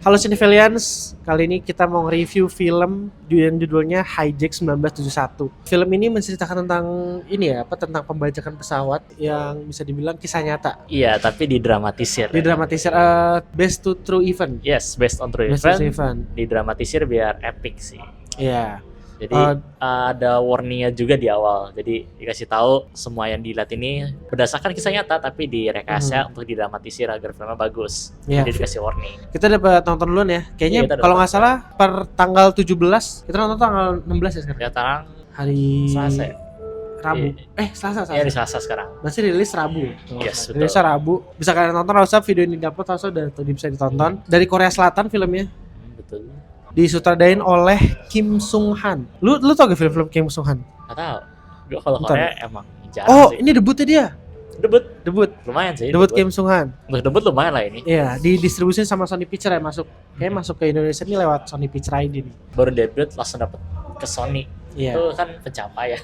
Halo Cinefilians, kali ini kita mau review film yang judulnya Hijack 1971. Film ini menceritakan tentang tentang pembajakan pesawat yang bisa dibilang kisah nyata. Iya, tapi didramatisir. Didramatisir based to true event. Yes, based on true event. Didramatisir biar epic sih. Iya. Jadi ada warningnya juga di awal. Jadi dikasih tahu semua yang dilihat ini berdasarkan kisah nyata tapi direkayasa untuk didramatisir agar filmnya bagus. Yeah. Jadi dikasih warning. Kita dapat nonton duluan ya. Kayaknya kalau nggak salah per tanggal 17, kita nonton tanggal 16 ya sekarang. Sekarang hari Selasa ya? Rabu. Selasa. Iya, di Selasa sekarang. Masih rilis Rabu. Yes, betul. Rilis Rabu. Bisa kalian tonton, harusnya video ini dapat harusnya bisa ditonton. Dari Korea Selatan filmnya. Betul. Disutradain oleh Kim Sung Han. Lu tau gak film-film Kim Sung Han? Gak tau. Gue kalau Korea emang jarang sih. Ini debutnya dia. Debut. Lumayan sih. Debut Kim Sung Han. Untuk debut lumayan lah ini. Iya, didistribusin sama Sony Pictures ya masuk. Kayak masuk ke Indonesia ini lewat Sony Pictures ID nih. Baru debut langsung dapet ke Sony. Iya. Itu kan pencapaian.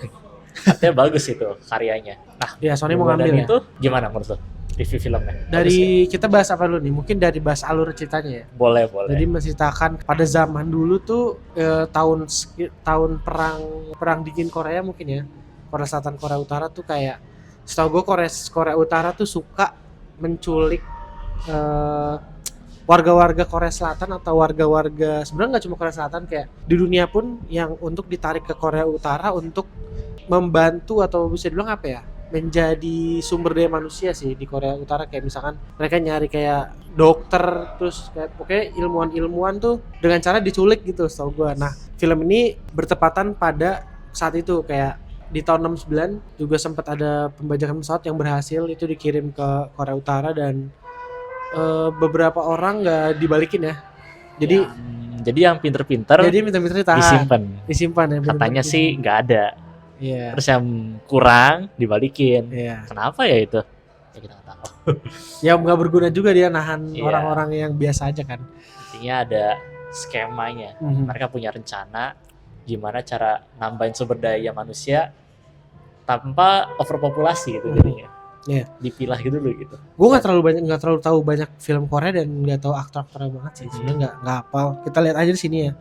Artinya bagus itu karyanya. Nah, ya Sony mau ngambil itu gimana menurut lo? Review filmnya. Dari kita bahas apa dulu nih? Mungkin dari bahas alur ceritanya ya. Boleh. Jadi menceritakan pada zaman dulu tuh tahun perang dingin Korea mungkin ya. Korea Selatan, Korea Utara tuh kayak setahu gue Korea Utara tuh suka menculik warga-warga Korea Selatan atau warga-warga sebenarnya nggak cuma Korea Selatan, kayak di dunia pun yang untuk ditarik ke Korea Utara untuk membantu atau bisa dibilang apa ya, menjadi sumber daya manusia sih di Korea Utara. Kayak misalkan mereka nyari kayak dokter, terus kayak pokoknya ilmuwan tuh dengan cara diculik gitu setahu gue. Nah film ini bertepatan pada saat itu, kayak di tahun 69 juga sempat ada pembajakan pesawat yang berhasil itu dikirim ke Korea Utara dan beberapa orang nggak dibalikin ya. Jadi yang pinter-pinter ditahan, disimpan ya. Katanya sih nggak ada. Yeah. Terus yang kurang dibalikin. Yeah. Kenapa ya itu? Ya kita nggak tahu. Ya nggak berguna juga dia nahan orang-orang yang biasa aja kan. Intinya ada skemanya. Mereka punya rencana gimana cara nambahin sumber daya manusia tanpa overpopulasi gitu jadinya. Yeah. Dipilah gitu loh gitu. Gue nggak terlalu tahu banyak film Korea dan nggak tahu aktor-aktornya banget sih. Sebenarnya nggak hafal. Kita lihat aja di sini ya.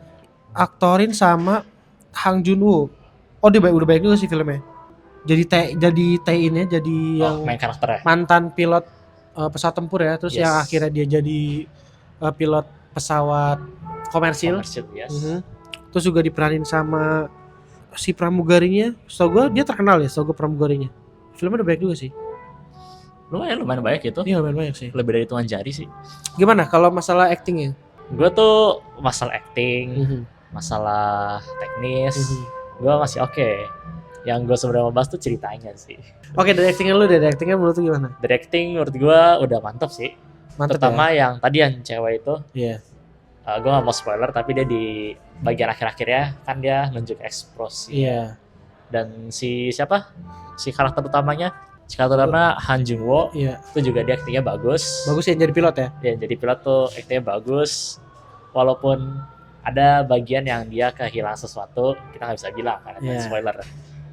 Aktorin sama Hang Junwoo. Oh dia udah baik juga sih filmnya. Jadi Tae-in-nya jadi yang main karakternya. Mantan pilot pesawat tempur ya. Terus yang akhirnya dia jadi pilot pesawat komersil. Yes. Terus juga diperanin sama si pramugarinya. Setahu gue dia terkenal ya, setahu gue pramugarinya. Filmnya udah baik juga sih. Lumayan banyak itu. Iya lumayan banyak sih. Lebih dari hitungan jari sih. Gimana kalau masalah actingnya? Gue tuh masalah acting, masalah teknis, gue masih oke. Yang gue sebenarnya mau bahas tuh ceritanya sih. Oke, dari actingnya menurut lu gimana? Dari acting menurut gue udah mantap sih. Terutama yang tadi yang cewek itu. Iya. Gue gak mau spoiler tapi dia di bagian akhir-akhirnya kan dia nunjuk ekspresi. Iya. Dan si karakter utamanya Han Junwoo. Iya. Itu juga dia aktingnya bagus. Bagus ya jadi pilot ya? Ya jadi pilot tuh aktingnya bagus. Walaupun ada bagian yang dia kehilangan sesuatu, kita nggak bisa bilang karena spoiler.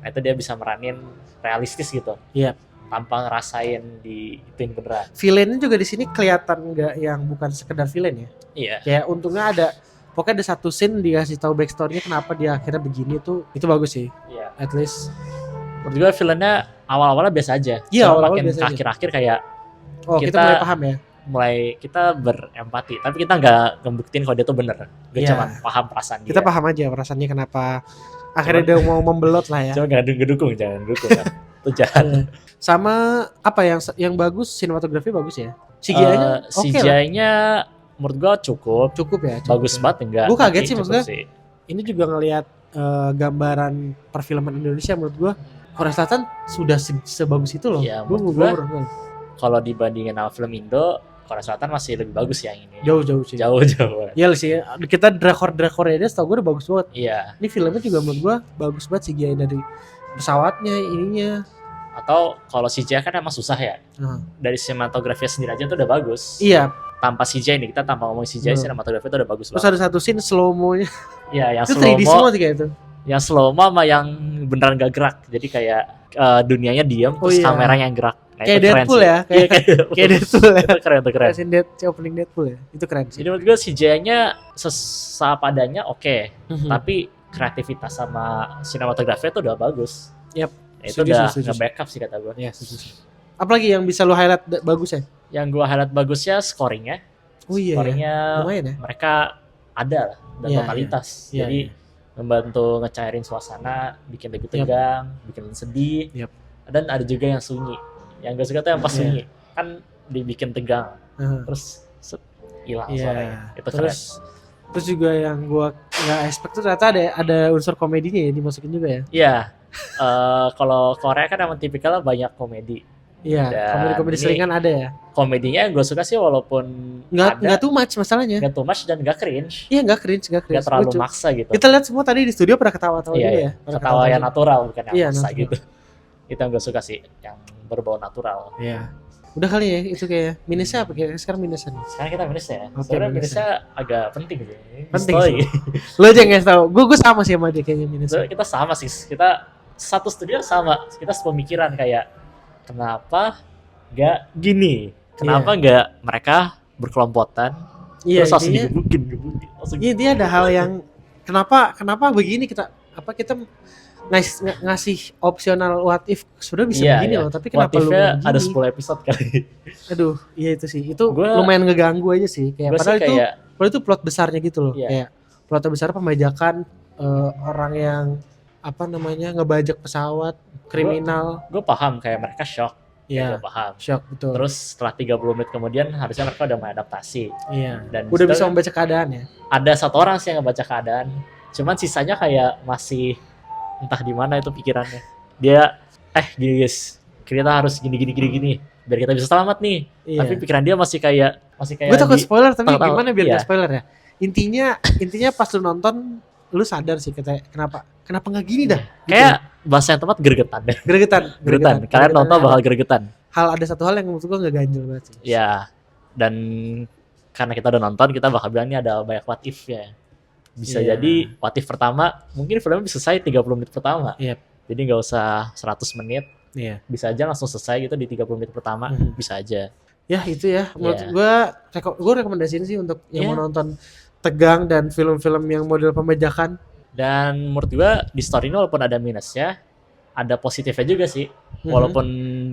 Nah itu dia bisa meranin realistis gitu. Iya. Tanpa ngerasain ituin beneran. Villainnya juga di sini kelihatan nggak yang bukan sekedar villain ya? Iya. Kayak untungnya pokoknya ada satu scene dikasih tahu backstory-nya kenapa dia akhirnya begini tuh, itu bagus sih. Iya. At least. Menurut gue villainnya awal-awalnya biasa aja. Iya. Makin akhir-akhir kayak. Kita mulai paham ya. Kita berempati, tapi kita nggak ngebuktiin kalau dia tuh bener. Gue cuma paham perasaan dia. Kita paham aja perasaannya kenapa akhirnya dia mau membelot lah ya. Cuma nggak dukung kan. Itu jahat. Sama apa yang bagus, sinematografi bagus ya. CGI-nya CGI-nya menurut gue cukup ya. Bagus banget enggak. Gue kaget sih maksudnya. Ini juga ngelihat gambaran perfilman Indonesia menurut gue Korea Selatan sudah sebagus itu loh. Iya, menurut gue kalau dibandingin sama film Indo, Korea Selatan masih lebih bagus yang ini. Jauh sih. Jauh. Iya sih. Kita drakor-drakornya dia setahu gue udah bagus banget. Iya. Ini filmnya juga menurut gue bagus banget CGI dari pesawatnya ininya. Atau kalau CGI kan emang susah ya. Dari sinematografi sendiri aja tuh udah bagus. Iya. Tanpa CGI nih, kita tanpa ngomong CGI, sinematografi itu udah bagus banget. Terus ada satu scene slow-mo-nya. Iya, yang slow-mo. Itu 3D semua sih kayak itu. Yang slow-mo sama yang beneran gak gerak. Jadi kayak dunianya diam, terus kameranya yang gerak. Nah, Kayak itu keren Deadpool sih. ya, Iya, kayak Deadpool ya. itu keren. Scene opening Deadpool ya. Itu keren sih. Jadi menurut gue CGI-nya sepadanya oke, Mhm. tapi kreativitas sama sinematografi itu udah bagus. Yap. Itu Setuju, udah setuju. nge-backup sih kata gue. Ya, setuju. Apalagi yang bisa lo highlight bagus ya? Yang gue highlight bagusnya scoringnya. Oh iya. Scoringnya Lumayan ya. mereka ada lah dan Iya, totalitas. iya. Jadi Iya, membantu ngecairin suasana, bikin lebih tegang, bikin sedih. Yap. Dan ada juga yang sunyi. Yang gue suka tuh yang pas Iya. sunyi. Kan dibikin tegang, Heeh. terus hilang Iya. suaranya. Itu keren. Terus juga yang gua nggak expect tuh ternyata ada unsur komedinya ya dimasukin juga ya. Iya. Kalau Korea kan emang tipikalnya banyak komedi. Iya, Dan komedi-komedi ini selingan ada ya. Komedinya gue suka sih walaupun Nggak too much masalahnya. nggak too much dan nggak cringe. Iya, nggak cringe. Nggak terlalu Lucu. maksa gitu. Kita lihat semua tadi di studio pada ketawa-tawa Iya, juga iya. ya. Pada Ketawa yang juga. natural bukan yang Iya, maksa natural. gitu. Itu yang gue suka sih, yang berbau natural. Iya. Udah kali ya itu kayak minusnya apa kira sekarang minusnya nih. Sekarang kita minus ya. Oke, Sebenarnya minusnya. minusnya agak penting sih. Penting Story. sih. Lo aja nggak tahu. Gue sama sih sama dia kayaknya minusnya. Kita sama sih. Kita satu studio sama. Kita sepemikiran kayak kenapa nggak gini? Kenapa nggak mereka berkelompotan? Iya, Terus langsung intinya, digebukin. Langsung iya dia ada hal yang kenapa begini kita ngasih opsional what if sudah bisa Iya, begini iya. loh, tapi kenapa What lu if-nya begini? ada 10 episode kali. Aduh, iya itu sih. Itu Gua- lumayan ngeganggu aja sih. Kayak Gue sih padahal kayak itu plot besarnya gitu loh. Iya. Kayak plot besar pembajakan orang yang apa namanya ngebajak pesawat, kriminal. gue paham kayak mereka shock. Iya, Gue paham. shock betul. Terus setelah 30 menit kemudian harusnya mereka udah mengadaptasi. Iya. Dan Udah disitu bisa kan membaca keadaan ya. ada satu orang sih yang ngebaca keadaan. Cuman sisanya kayak masih entah di mana itu pikirannya. Dia gini guys, kita harus gini biar kita bisa selamat nih. Iya. Tapi pikiran dia masih kayak Gue takut spoiler tapi tahu-tahu, gimana biar iya. nggak spoiler ya. Intinya pas lu nonton lu sadar sih kenapa nggak gini dah. Gitu. kayak bahasa yang tepat gregetan deh. Gregetan. Kalian nonton bakal gregetan. Ada satu hal yang menurut gua nggak ganjel banget sih. Ya. Dan karena kita udah nonton, kita bakal bilang ini ada banyak what if ya. Bisa Iya. jadi what if pertama mungkin filmnya bisa selesai 30 menit pertama. Yep. Jadi nggak usah 100 menit, Iya. bisa aja langsung selesai gitu di 30 menit pertama, Mhm. bisa aja. Ya itu ya. Menurut Iya. gua rekomendasiin sih untuk yang Iya. mau nonton tegang dan film-film yang model pembajakan. Dan menurut gua di story ini walaupun ada minusnya, ada positifnya juga sih. Mhm. Walaupun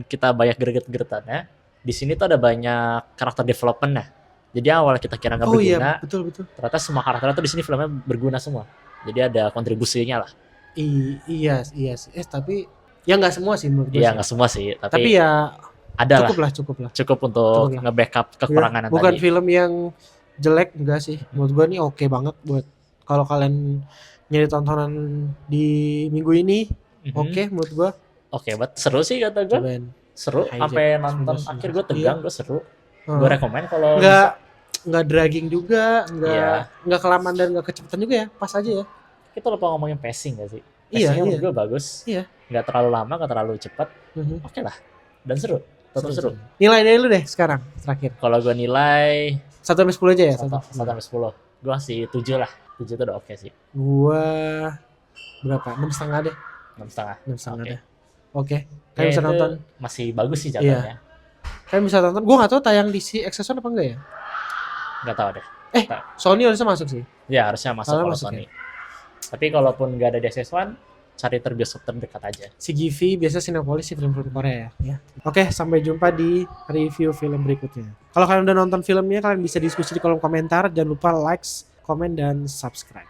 kita banyak greget-gregetannya, di sini tuh ada banyak karakter development-nya. Jadi awal kita kira nggak Oh berguna, iya, betul. ternyata semua karakter tuh di sini filmnya berguna semua. Jadi ada kontribusinya lah. Iya sih. Tapi ya nggak semua sih menurut gua. Iya sih. nggak semua sih, Tapi tapi ya ada lah. cukup lah. Cukup untuk Cukup lah. nge-backup kekurangan yang Bukan tadi. film yang jelek enggak sih. Menurut gua nih oke banget buat kalau kalian nyari tontonan di minggu ini. Mhm. Oke menurut gua. Oke, buat seru sih kata gue. Cobain. Seru, Hijack sampai nonton 19. akhir gue tegang, gue seru. Hmm. Gue rekomen kalau Nggak dragging juga, Iya. nggak kelamaan dan nggak kecepatan juga ya. Pas aja ya. kita lupa ngomongin pacing gak sih? Iya, Pacingnya iya. menurut gue bagus. Iya. Nggak terlalu lama, nggak terlalu cepat. Mhm. Oke lah. Dan seru. Tetap seru. Nilai dari lu deh sekarang terakhir. Kalau gue nilai 1-10 aja ya. 1-10. Gue kasih 7 lah. 7 itu udah oke sih. Gua berapa? 6,5 deh. 6,5. 6,5 Oke. deh. Oke. Ya, Kalian bisa itu nonton. masih bagus sih jatuhnya. Kalian bisa nonton. Gua nggak tahu tayang di si Exxon apa enggak ya. Nggak tahu deh. Sony harusnya masuk sih. Ya harusnya masuk Harusnya kalau masuk, Sony. Tapi kalaupun nggak ada di XS1, cari terbioskop terdekat aja. CGV biasa Cinepolis sih film-film Korea ya. Oke, sampai jumpa di review film berikutnya. Kalau kalian udah nonton filmnya, kalian bisa diskusi di kolom komentar. Jangan lupa like, komen, dan subscribe.